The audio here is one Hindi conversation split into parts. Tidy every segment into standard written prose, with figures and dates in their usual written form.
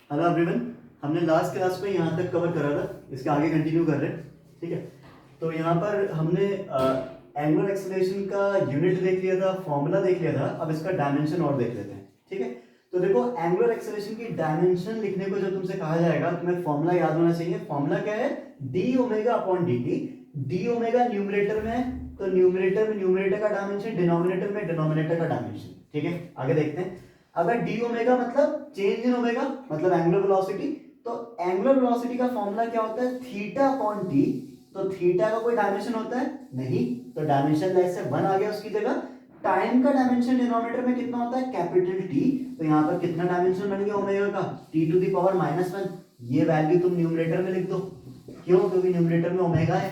Hello everyone. हमने लास्ट क्लास में यहाँ तक कवर करा था, इसके आगे कंटिन्यू कर रहे हैं। ठीक है, तो यहाँ पर हमने एंगुलर एक्सेलरेशन का यूनिट देख लिया था, फॉर्मूला देख लिया था। अब इसका डायमेंशन और देख लेते हैं। ठीक है, तो देखो एंगुलर एक्सेलरेशन की डायमेंशन लिखने को जब तुमसे कहा जाएगा तुम्हें फॉर्मूला याद होना चाहिए। फॉर्मूला क्या है? D omega upon D T. D omega numerator में है, तो न्यूमरेटर में न्यूमरेटर का डायमेंशन, डिनोमिनेटर में डिनोमिनेटर का डायमेंशन। ठीक है, आगे देखते हैं। अगर डी ओमेगा मतलब चेंज इन ओमेगा मतलब एंगुलर वेलोसिटी, तो एंगुलर वेलोसिटी का फॉर्मूला क्या होता है? Theta upon T. तो थीटा का कोई डायमेंशन होता है? नहीं, तो डायमेंशन लेस से 1 आ गया उसकी जगह। टाइम का डायमेंशन डिनोमिनेटर में कितना होता है? Capital T. तो यहाँ पर कितना डायमेंशन बन गया ओमेगा का? T to the power -1। ये वैल्यू तुम न्यूमरेटर में लिख दो। क्यों? क्योंकि न्यूमरेटर में ओमेगा है।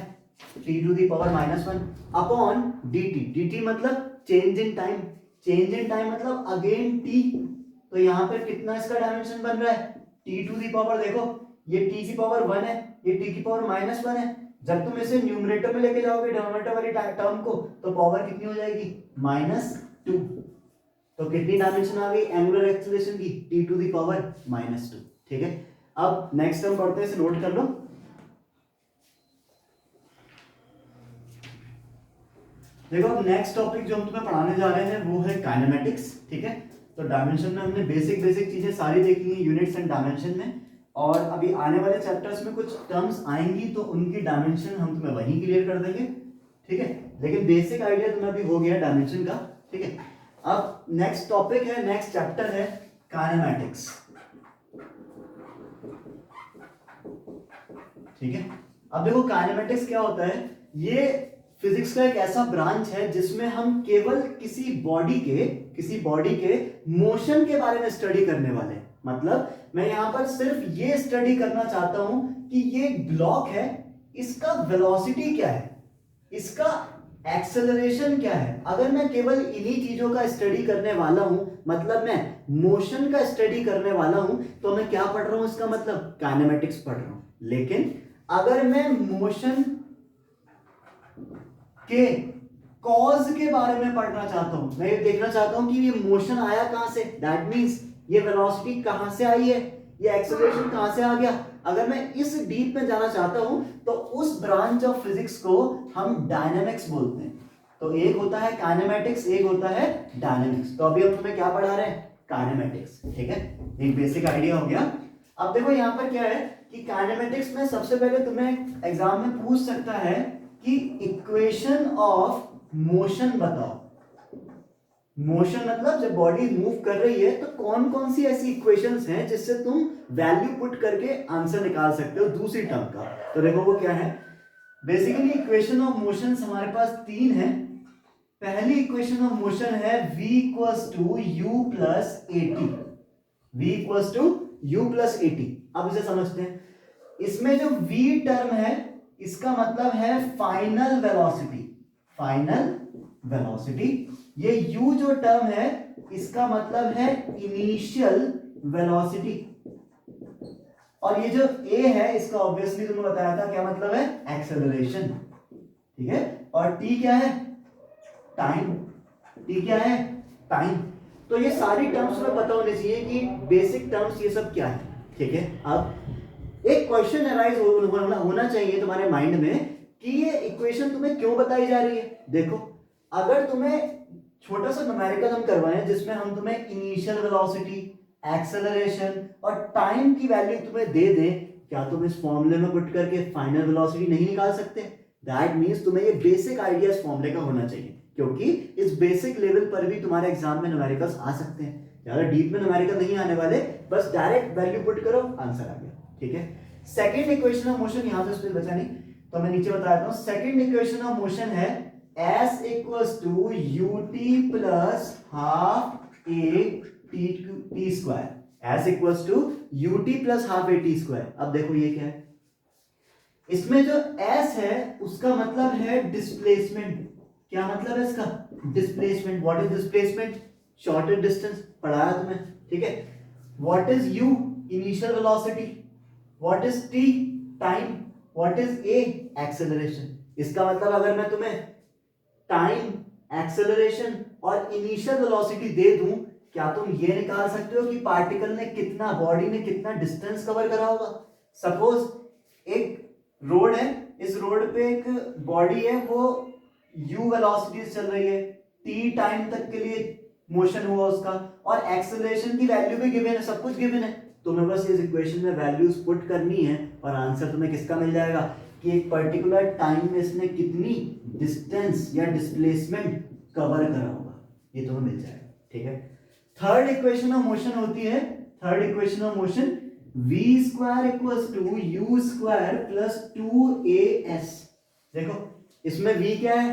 T to the power -1 upon D T. D T मतलब change in time. Change in time मतलब अगेन टी। तो यहाँ पर कितना इसका डायमेंशन बन रहा है? टी टू दी पावर, देखो ये टी की पावर 1 है, ये टी की पावर -1 है। जब तुम इसे न्यूमरेटर में लेके जाओगे डिनोमिनेटर वाली टर्म को, तो पावर कितनी हो जाएगी? -2। तो कितनी डायमेंशन आ गई एंगुलर एक्सेलरेशन की? T to the power -2। ठीक है, अब नेक्स्ट टर्म पढ़ते हैं, इसे नोट कर लो। देखो अब नेक्स्ट टॉपिक जो हम तुम्हें पढ़ाने जा रहे हैं वो है काइनेमेटिक्स। ठीक है, तो डायमेंशन में हमने बेसिक चीजें सारी देख ली, यूनिट्स एंड डायमेंशन में। और अभी आने वाले चैप्टर्स में कुछ टर्म्स आएंगी तो उनकी डायमेंशन हम तुम्हें वहीं क्लियर कर देंगे। ठीक है, लेकिन बेसिक आइडिया तुम्हें अभी हो गया डायमेंशन का। ठीक है, अब नेक्स्ट टॉपिक है, नेक्स्ट चैप्टर है काइनेमेटिक्स। ठीक है, अब देखो काइनेमेटिक्स क्या होता है। ये फिजिक्स का एक ऐसा ब्रांच है जिसमें हम केवल किसी बॉडी के मोशन के बारे में स्टडी करने वाले हैं। मतलब मैं यहां पर सिर्फ ये स्टडी करना चाहता हूं कि ये ब्लॉक है, इसका वेलोसिटी क्या है, इसका एक्सेलरेशन क्या है। अगर मैं केवल इन्हीं चीजों का स्टडी करने वाला हूं, मतलब मैं मोशन का स्टडी करने वाला हूं, तो मैं क्या पढ़ रहा हूं? इसका मतलब काइनेमेटिक्स पढ़ रहा हूं। लेकिन अगर मैं मोशन के कॉज के बारे में पढ़ना चाहता हूं, मैं ये देखना चाहता हूं कि ये मोशन आया कहां से, दैट मींस ये वेलोसिटी कहां से आई है, ये एक्सेलरेशन कहां से आ गया। अगर मैं इस डीप में जाना चाहता हूं तो उस ब्रांच ऑफ फिजिक्स को हम डायनेमिक्स बोलते हैं। तो एक होता है काइनेमेटिक्स, एक होता है डायनेमिक्स। तो अभी हम तुम्हें क्या पढ़ा रहे हैं? काइनेमेटिक्स। ठीक है, एक बेसिक आइडिया हो गया। अब देखो यहां पर क्या है कि काइनेमेटिक्स में सबसे पहले तुम्हें एग्जाम में पूछ सकता है कि इक्वेशन ऑफ मोशन बताओ। मोशन मतलब जब बॉडी मूव कर रही है तो कौन कौन सी ऐसी इक्वेशंस हैं जिससे तुम वैल्यू पुट करके आंसर निकाल सकते हो दूसरी टर्म का। तो देखो वो क्या है। बेसिकली इक्वेशन ऑफ मोशन हमारे पास 3 है। पहली इक्वेशन ऑफ मोशन है v equals to u plus at। v equals to u plus at। अब इसे समझते हैं। इसमें जो v टर्म है इसका मतलब है फाइनल वेलोसिटी। Final velocity. ये u जो टर्म है इसका मतलब है इनिशियल वेलोसिटी। और ये जो a है इसका ऑब्वियसली तुम्हें बताया था क्या मतलब है? एक्सेलरेशन। ठीक है, और t क्या है? टाइम। t क्या है? टाइम। तो ये सारी टर्म्स में पता होने चाहिए कि बेसिक टर्म्स ये सब क्या है। ठीक है, अब एक क्वेश्चन अराइज होना चाहिए तुम्हारे माइंड में कि ये इक्वेशन तुम्हें क्यों बताई जा रही है। देखो अगर तुम्हें छोटा सा न्यूमेरिकल हम करवाएं जिसमें हम तुम्हें इनिशियल वेलोसिटी, एक्सेलरेशन और टाइम की वैल्यू तुम्हें दे दें, क्या तुम इस फॉर्मूले में पुट करके फाइनल वेलोसिटी नहीं निकाल सकते? दैट मींस तुम्हें ये बेसिक आइडिया इस फॉर्मूले का होना चाहिए, क्योंकि इस बेसिक लेवल पर भी तुम्हारे एग्जाम में न्यूमेरिकल्स आ सकते हैं। ज्यादा डीप में न्यूमेरिकल नहीं आने वाले, बस डायरेक्ट वैल्यू पुट करो, आंसर आ गया। ठीक है, सेकेंड इक्वेशन ऑफ मोशन यहां से स्पेस बचा नहीं तो मैं नीचे बता देता हूं। सेकेंड इक्वेशन ऑफ मोशन है s equals to ut plus half a t square. s equals to ut plus half a t square. अब देखो ये क्या है, इसमें जो s है उसका मतलब है डिस्प्लेसमेंट। क्या मतलब है इसका? Displacement. What is displacement? Shortest distance, पढ़ाया तुम्हें। ठीक है, what is u? Initial velocity. What is t? Time. What is a? Acceleration. इसका मतलब अगर मैं तुम्हें टाइम, एक्सेलरेशन और इनिशियल वेलोसिटी दे दूं, क्या तुम ये निकाल सकते हो कि पार्टिकल ने कितना, बॉडी ने कितना डिस्टेंस कवर करा होगा? सपोज एक रोड है, इस रोड पे एक बॉडी है, वो u वेलोसिटी चल रही है, t टाइम तक के लिए मोशन हुआ उसका, और एक्सेलरेशन की वैल्यू भी गिवन है, सब कुछ गिवन है। तुम्हें बस इस इक्वेशन में वैल्यूज पुट करनी है और आंसर तुम्हें किसका मिल जाएगा कि एक पर्टिकुलर टाइम में इसने कितनी डिस्टेंस या डिस्प्लेसमेंट कवर करा होगा, ये तुम्हें मिल जाएगा। ठीक है, थर्ड इक्वेशन ऑफ मोशन होती है, third equation of motion v square equals to u square plus 2as। देखो इसमें v क्या है,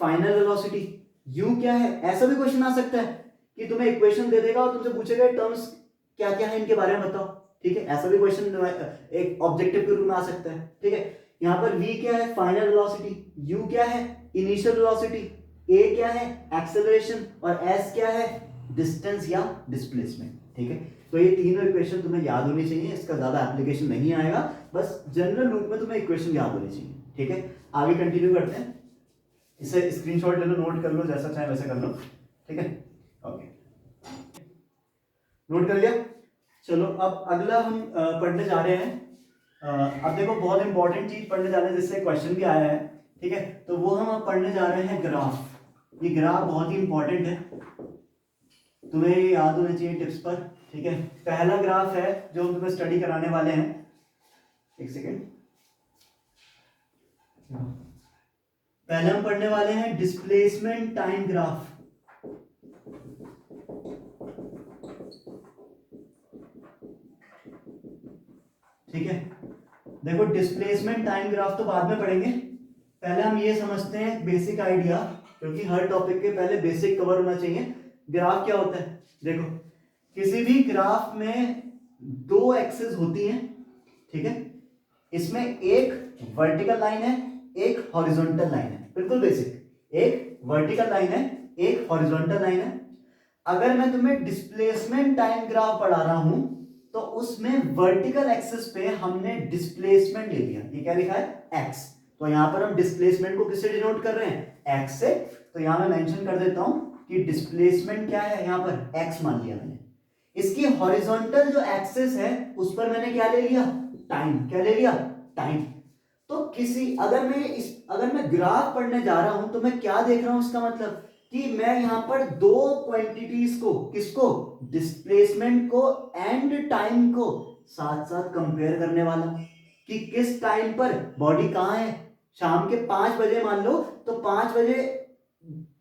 फाइनल वेलोसिटी, u क्या है। ऐसा भी क्वेश्चन आ सकता है कि तुम्हें इक्वेशन दे देगा और तुमसे पूछेगा टर्म्स क्या क्या है इनके बारे में बताओ। ठीक है, ऐसा भी क्वेश्चन एक ऑब्जेक्टिव के रूप में आ सकता है। ठीक है, यहाँ पर v क्या है, फाइनल वेलोसिटी, u क्या है, इनिशियल वेलोसिटी, a क्या है, एक्सेलरेशन, और s क्या है, डिस्टेंस या डिस्प्लेसमेंट। ठीक है, तो ये तीनों इक्वेशन तुम्हें याद होनी चाहिए, इसका ज्यादा एप्लीकेशन नहीं आएगा, बस जनरल रूप में तुम्हें इक्वेशन याद होनी चाहिए। ठीक है, आगे कंटिन्यू करते हैं, इसे स्क्रीनशॉट ले लो, नोट कर लो, जैसा चाहे वैसे कर लो। ठीक है, ओके, नोट कर लिया। चलो अब अगला हम पढ़ने जा रहे हैं। अब देखो बहुत इंपॉर्टेंट चीज पढ़ने जा रहे हैं जिससे क्वेश्चन भी आया है। ठीक है, तो वो हम अब पढ़ने जा रहे हैं ग्राफ। ये ग्राफ बहुत ही इंपॉर्टेंट है, तुम्हें याद होने चाहिए टिप्स पर। ठीक है, पहला ग्राफ है जो हम तुम्हें स्टडी कराने वाले हैं। एक सेकेंड, पहले हम पढ़ने वाले हैं डिस्प्लेसमेंट टाइम ग्राफ। ठीक है, देखो डिस्प्लेसमेंट टाइम ग्राफ तो बाद में पढ़ेंगे, पहले हम ये समझते हैं बेसिक आइडिया, क्योंकि हर टॉपिक के पहले बेसिक कवर होना चाहिए। ग्राफ क्या होता है? देखो किसी भी ग्राफ में दो एक्सिस होती हैं। ठीक है, इसमें एक वर्टिकल लाइन है, एक हॉरिजॉन्टल लाइन है, बिल्कुल बेसिक। एक वर्टिकल लाइन है, एक हॉरिजॉन्टल लाइन है। अगर मैं तुम्हें डिस्प्लेसमेंट टाइम ग्राफ पढ़ा रहा हूं तो उसमें वर्टिकल एक्सिस पे हमने डिस्प्लेसमेंट ले लिया, ये क्या लिखा है, x। तो यहां पर हम डिस्प्लेसमेंट को किससे डिनोट कर रहे हैं, x से। तो यहां मैं मेंशन कर देता हूं कि डिस्प्लेसमेंट क्या है, यहां पर x मान लिया मैंने। इसकी हॉरिजॉन्टल जो एक्सिस है उस पर मैंने क्या ले लिया, टाइम। क्या ले लिया, टाइम। तो किसी अगर मैं ग्राफ पढ़ने जा रहा हूं तो मैं क्या देख रहा हूं, इसका मतलब कि मैं यहां पर दो क्वांटिटीज को, किसको, डिस्प्लेसमेंट को एंड टाइम को साथ साथ कंपेयर करने वाला कि किस टाइम पर बॉडी कहां है। शाम के 5 बजे मान लो, तो 5 बजे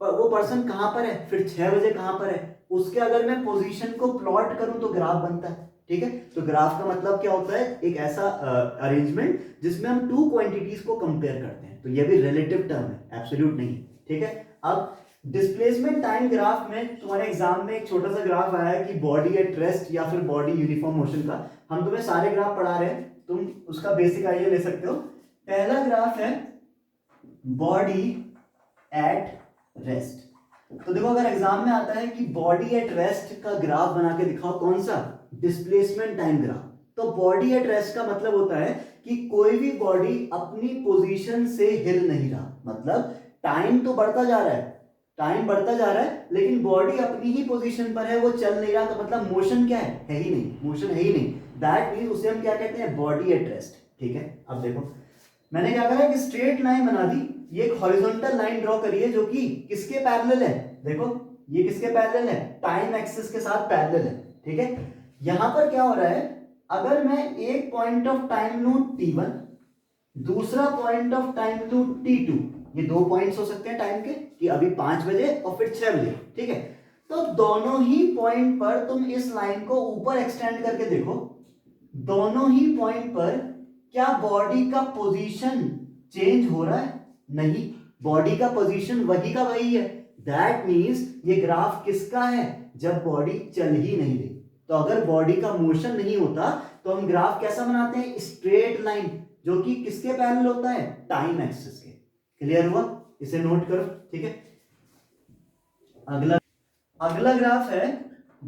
वो पर्सन कहां पर है, फिर 6 बजे कहां पर है, उसके अगर मैं पोजीशन को प्लॉट करूं तो ग्राफ बनता है। ठीक है, तो ग्राफ का मतलब क्या होता है, एक ऐसा अरेंजमेंट जिसमें हम टू क्वांटिटीज को कंपेयर करते हैं। तो ये भी रिलेटिव टर्म है, एब्सोल्यूट नहीं। ठीक है, अब डिस्प्लेसमेंट टाइम ग्राफ में तुम्हारे एग्जाम में एक छोटा सा ग्राफ आया है कि बॉडी एट रेस्ट या फिर बॉडी यूनिफॉर्म मोशन का। हम तुम्हें सारे ग्राफ पढ़ा रहे हैं, तुम उसका बेसिक आइडिया ले सकते हो। पहला ग्राफ है बॉडी एट रेस्ट। तो देखो अगर एग्जाम में आता है कि बॉडी एट रेस्ट का ग्राफ बना के दिखाओ, कौन सा, डिस्प्लेसमेंट टाइम ग्राफ। तो बॉडी एट रेस्ट का मतलब होता है कि कोई भी बॉडी अपनी पोजीशन से हिल नहीं रहा, मतलब टाइम तो बढ़ता जा रहा है, टाइम बढ़ता जा रहा है, लेकिन बॉडी अपनी ही पोजीशन पर है, वो चल नहीं रहा। तो मतलब मोशन क्या है ही नहीं, मोशन है ही नहीं। दैट मींस उसे हम क्या कहते हैं, बॉडी एट रेस्ट। ठीक है, अब देखो मैंने क्या करा कि स्ट्रेट लाइन बना दी, ये एक हॉरिजॉन्टल लाइन ड्रॉ करी है जो कि किसके पैरेलल है, देखो ये किसके पैरेलल है, टाइम एक्सिस के साथ पैरेलल है। ठीक है, यहां पर क्या हो रहा है, अगर मैं एक पॉइंट ऑफ टाइम लूं t1, दूसरा पॉइंट ऑफ टाइम लूं t2, ये दो पॉइंट्स हो सकते हैं टाइम के कि अभी 5 बजे और फिर 6 बजे। ठीक है, तो दोनों ही पॉइंट पर तुम इस लाइन को ऊपर एक्सटेंड करके देखो, दोनों ही पॉइंट पर क्या बॉडी का पोजीशन चेंज हो रहा है, नहीं, बॉडी का पोजीशन वही का वही है। दैट मींस ये ग्राफ किसका है, जब बॉडी चल ही नहीं रही। तो अगर बॉडी का मोशन नहीं होता तो हम ग्राफ कैसा बनाते हैं, स्ट्रेट लाइन, जो कि किसके पैरेलल होता है, टाइम एक्सिस के। क्लियर हुआ, इसे नोट करो। ठीक है, अगला ग्राफ है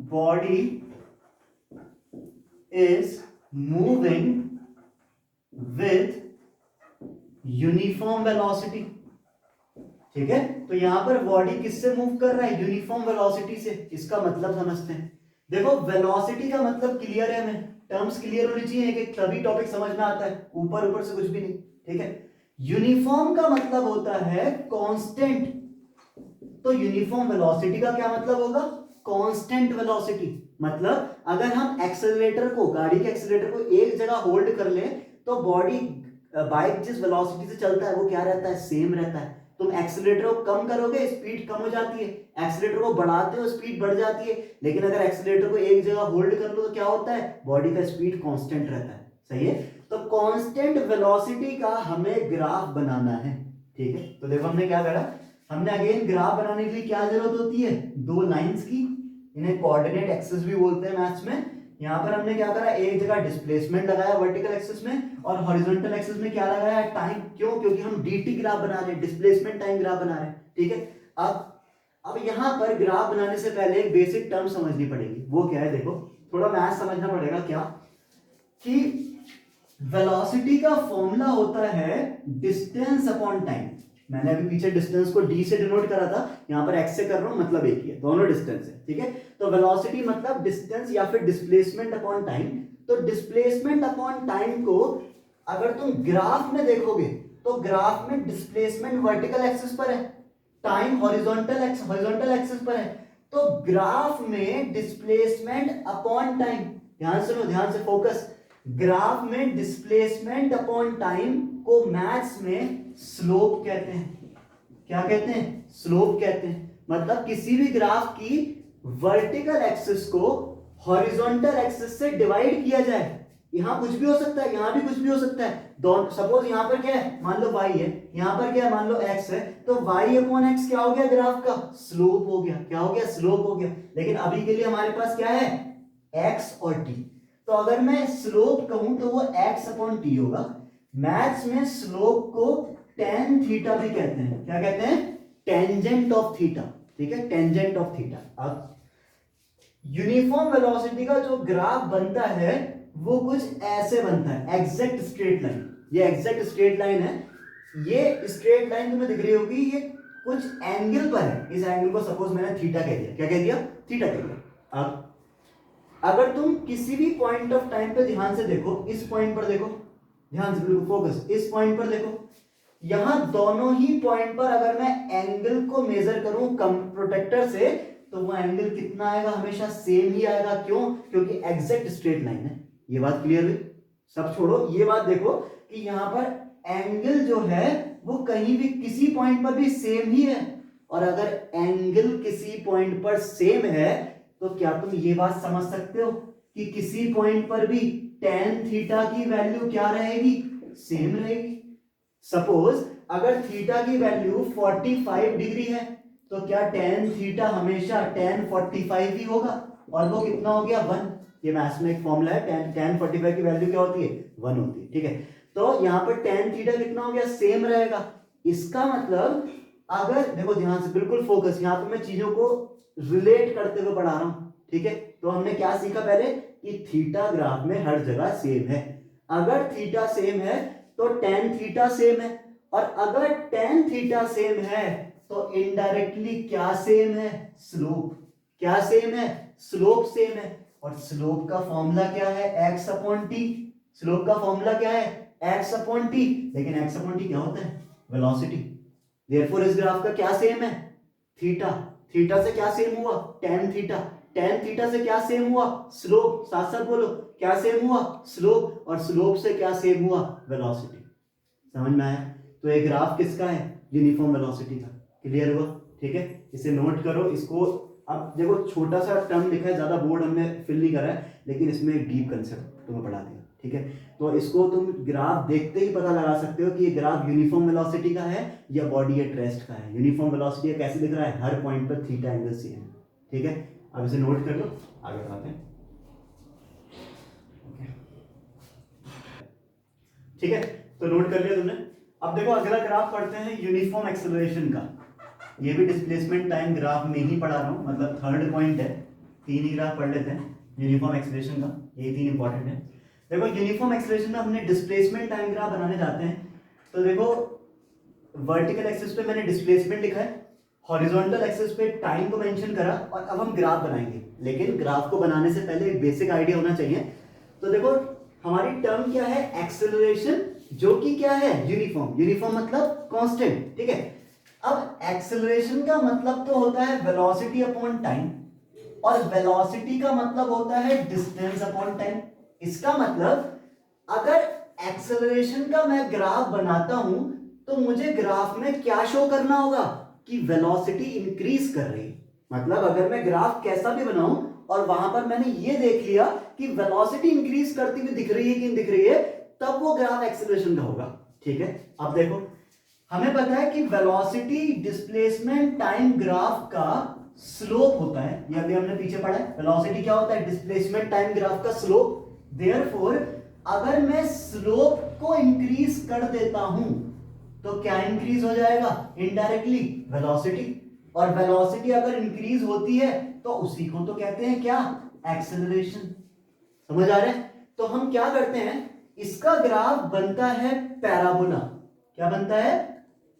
body is moving with uniform velocity. ठीक है। तो यहाँ पर बॉडी किससे मूव कर रहा है, यूनिफॉर्म वेलोसिटी से। इसका मतलब समझते हैं। देखो वेलोसिटी का मतलब क्लियर है, हमें टर्म्स क्लियर होनी चाहिए कि तभी टॉपिक समझ में आता है, ऊपर ऊपर से कुछ भी नहीं। ठीक है। यूनिफॉर्म का मतलब होता है कांस्टेंट। तो यूनिफॉर्म वेलोसिटी का क्या मतलब होगा, कांस्टेंट वेलोसिटी। मतलब अगर हम एक्सेलरेटर को, गाड़ी के एक्सेलरेटर को एक जगह होल्ड कर ले तो बॉडी, बाइक जिस वेलोसिटी से चलता है वो क्या रहता है, सेम रहता है। तुम एक्सेलरेटर को कम करोगे स्पीड कम हो जाती है, एक्सेलरेटर को बढ़ाते हो स्पीड बढ़ जाती है। लेकिन अगर एक्सेलरेटर को एक जगह होल्ड कर लो तो क्या होता है, बॉडी का स्पीड कांस्टेंट रहता है। सही है। तो कांस्टेंट वेलोसिटी का हमें ग्राफ बनाना है। ठीक है। तो देखो हमने क्या करा, हमने अगेन ग्राफ बनाने के लिए क्या जरूरत होती है, दो लाइंस की। इन्हें कोऑर्डिनेट एक्सिस भी बोलते हैं मैथ्स में। यहाँ पर हमने क्या करा, एक जगह डिस्प्लेसमेंट लगाया वर्टिकल एक्सिस में, और हॉरिजॉन्टल एक्सिस में क्या लगाया, टाइम। क्यों, क्योंकि हम डीटी ग्राफ बना रहे हैं, डिस्प्लेसमेंट टाइम ग्राफ बना रहे हैं। ठीक है। अब यहाँ पर ग्राफ बनाने से पहले एक बेसिक टर्म समझनी पड़ेगी। वो क्या है, देखो थोड़ा मैथ समझना पड़ेगा। क्या कि वेलोसिटी का फॉर्मूला होता है डिस्टेंस अपॉन टाइम। मैंने अभी पीछे डिस्टेंस को डी से डिनोट करा था, यहां पर एक्स से कर रहा हूं, मतलब एक ही है, दोनों डिस्टेंस है। ठीक है। तो वेलोसिटी मतलब डिस्टेंस या फिर डिस्प्लेसमेंट अपॉन टाइम। तो डिस्प्लेसमेंट अपॉन टाइम को अगर तुम ग्राफ में देखोगे तो ग्राफ में डिस्प्लेसमेंट वर्टिकल एक्सिस पर है, टाइम हॉरिजॉन्टल एक्सिस पर है। तो ग्राफ में डिस्प्लेसमेंट अपॉन टाइम, ध्यान सुनो, ध्यान से फोकस, ग्राफ में डिस्प्लेसमेंट अपॉन टाइम को मैथ्स में स्लोप कहते हैं। क्या कहते हैं, स्लोप कहते हैं। मतलब किसी भी ग्राफ की वर्टिकल एक्सिस को हॉरिजॉन्टल एक्सिस से डिवाइड किया जाए, यहां कुछ भी हो सकता है, यहां भी कुछ भी हो सकता है। दोनों, सपोज यहां पर क्या है, मान लो y है, यहां पर क्या है, मान लो x है, तो y अपॉन x क्या हो गया, ग्राफ का स्लोप हो गया। क्या हो गया, स्लोप हो गया। लेकिन अभी के लिए हमारे पास क्या है, x और t। तो अगर मैं स्लोप कहूं तो वो x अपॉन t होगा। मैथ्स में स्लोप को टेन थीटा भी कहते हैं। क्या कहते हैं, टेंजेंट ऑफ थीटा। ठीक है, टेंजेंट ऑफ थीटा। अब यूनिफॉर्म वेलोसिटी का जो ग्राफ बनता है वो कुछ ऐसे बनता है, एग्जैक्ट स्ट्रेट लाइन। ये एग्जैक्ट स्ट्रेट लाइन है। ये स्ट्रेट लाइन तुम्हें दिख रही होगी, ये कुछ एंगल पर है। इस एंगल को सपोज मैंने थीटा कह दिया। क्या कह दिया, थीटा कह दिया। अब अगर तुम किसी भी पॉइंट ऑफ टाइम पे ध्यान से देखो, इस पॉइंट पर देखो, ध्यान से बिल्कुल फोकस, इस पॉइंट पर देखो, यहां दोनों ही पॉइंट पर अगर मैं एंगल को मेजर करूं कम प्रोटेक्टर से, तो वो एंगल कितना आएगा, हमेशा सेम ही आएगा। क्यों, क्योंकि एग्जैक्ट स्ट्रेट लाइन है। ये बात क्लियर हुई। सब छोड़ो, ये बात देखो कि यहां पर एंगल जो है वो कहीं भी किसी पॉइंट पर भी सेम ही है। और अगर एंगल किसी पॉइंट पर सेम है तो क्या तुम ये बात समझ सकते हो कि किसी पॉइंट पर भी टेन थीटा की वैल्यू क्या रहेगी, सेम रहेगी। सपोज अगर थीटा की वैल्यू 45 डिग्री है तो क्या टेन थीटा हमेशा टेन 45 ही होगा, और वो कितना हो गया, 1। ये मैथ्स में एक फॉर्मूला है, टेन 45 की वैल्यू क्या होती है, 1 होती है। ठीक है। तो यहां पर टेन थीटा कितना हो गया, सेम रहेगा। इसका मतलब अगर देखो ध्यान से बिल्कुल फोकस, यहां पर मैं चीजों को रिलेट करते हुए पढ़ा रहा हूं। ठीक है। तो हमने क्या सीखा पहले कि थीटा ग्राफ में हर जगह सेम है। अगर थीटा सेम है तो टेन थीटा सेम है, और अगर टेन थीटा सेम है तो इनडायरेक्टली क्या सेम है, स्लोप। क्या सेम है, स्लोप सेम है। और स्लोप का फॉर्मूला क्या है, x अपॉन टी। स्लोप का फॉर्मूला क्या है, x अपॉन टी। लेकिन x अपॉन टी क्या होता है, वेलोसिटी। देयरफॉर इस ग्राफ का क्या सेम है, थीटा। थीटा से क्या सेम हुआ, टेन थीटा। टेन थीटा से क्या सेम हुआ, स्लोप। साथ साथ बोलो, क्या सेम हुआ, स्लोप। और स्लोप से क्या सेम हुआ, वेलोसिटी। समझ में आया। तो ये ग्राफ किसका है, यूनिफॉर्म वेलोसिटी का। क्लियर हुआ। ठीक है, इसे नोट करो। इसको अब देखो छोटा सा टर्म लिखा है, ज्यादा बोर्ड हमने फिल नहीं करा है, लेकिन इसमें एक डीप कंसेप्ट तुम्हें पढ़ा दिया। ठीक है। तो इसको तुम ग्राफ देखते ही पता लगा सकते हो कि ये ग्राफ यूनिफॉर्म वेलोसिटी का है या बॉडी एट रेस्ट का है। यूनिफॉर्म वेलोसिटी कैसे दिख रहा है, हर पॉइंट पर थीटा एंगल सेम है। ठीक है। अब इसे नोट कर लो, आगे बढ़ाते हैं। ठीक है, तो नोट कर लिया तुमने। अब देखो अगला ग्राफ पढ़ते हैं यूनिफॉर्म एक्सेलरेशन का। ये भी डिस्प्लेसमेंट टाइम ग्राफ में ही पढ़ा रहा हूँ, मतलब थर्ड पॉइंट है। तीन ही ग्राफ पढ़ लेते हैं यूनिफॉर्म एक्सेलरेशन का, ये तीन इंपॉर्टेंट है। देखो यूनिफॉर्म एक्सेलरेशन में हमने डिस्प्लेसमेंट टाइम ग्राफ बनाने जाते हैं। तो देखो वर्टिकल एक्सिस पे मैंने डिस्प्लेसमेंट लिखा है, हॉरिजॉन्टल एक्सिस पे टाइम को मेंशन करा, और अब हम ग्राफ बनाएंगे। लेकिन ग्राफ को बनाने से पहले एक बेसिक आइडिया होना चाहिए। तो देखो हमारी टर्म क्या है, एक्सेलरेशन, जो कि क्या है, यूनिफॉर्म। यूनिफॉर्म मतलब कांस्टेंट, ठीक है। अब एक्सेलरेशन का मतलब तो होता है वेलोसिटी अपॉन टाइम, और वेलोसिटी का मतलब होता है डिस्टेंस अपॉन टाइम। इसका मतलब अगर एक्सेलरेशन का मैं ग्राफ बनाता हूं तो मुझे ग्राफ में क्या शो करना होगा कि वेलोसिटी इंक्रीज कर रही है। मतलब अगर मैं ग्राफ कैसा भी बनाऊं और वहां पर मैंने ये देख लिया कि वेलोसिटी इंक्रीज करती हुई दिख रही है कि नहीं दिख रही है, तब वो ग्राफ एक्सेलरेशन का होगा, ठीक है। अब देखो हमें पता है कि वेलोसिटी डिस्प्लेसमेंट टाइम ग्राफ का स्लोप होता है, ये अभी हमने पीछे पढ़ा है। वेलोसिटी क्या होता है, डिस्प्लेसमेंट टाइम ग्राफ का स्लोप। देयरफॉर अगर मैं स्लोप को इंक्रीज कर देता हूं तो क्या इंक्रीज हो जाएगा, इनडायरेक्टली वेलोसिटी। और वेलोसिटी अगर इंक्रीज होती है तो उसी को तो कहते हैं क्या, एक्सेलरेशन। समझ आ रहा है। तो हम क्या करते हैं, इसका ग्राफ बनता है पैराबोला। क्या बनता है,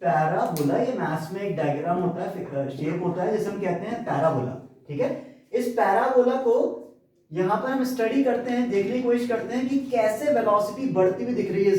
पैराबोला। ये मैथ्स में एक डायग्राम होता है, शेप होता है, जिसे हम कहते हैं पैराबोला, ठीक है। इस पैराबोला को यहां पर हम स्टडी करते हैं, देखने की कोशिश करते हैं कि कैसे वेलोसिटी बढ़ती हुई दिख रही है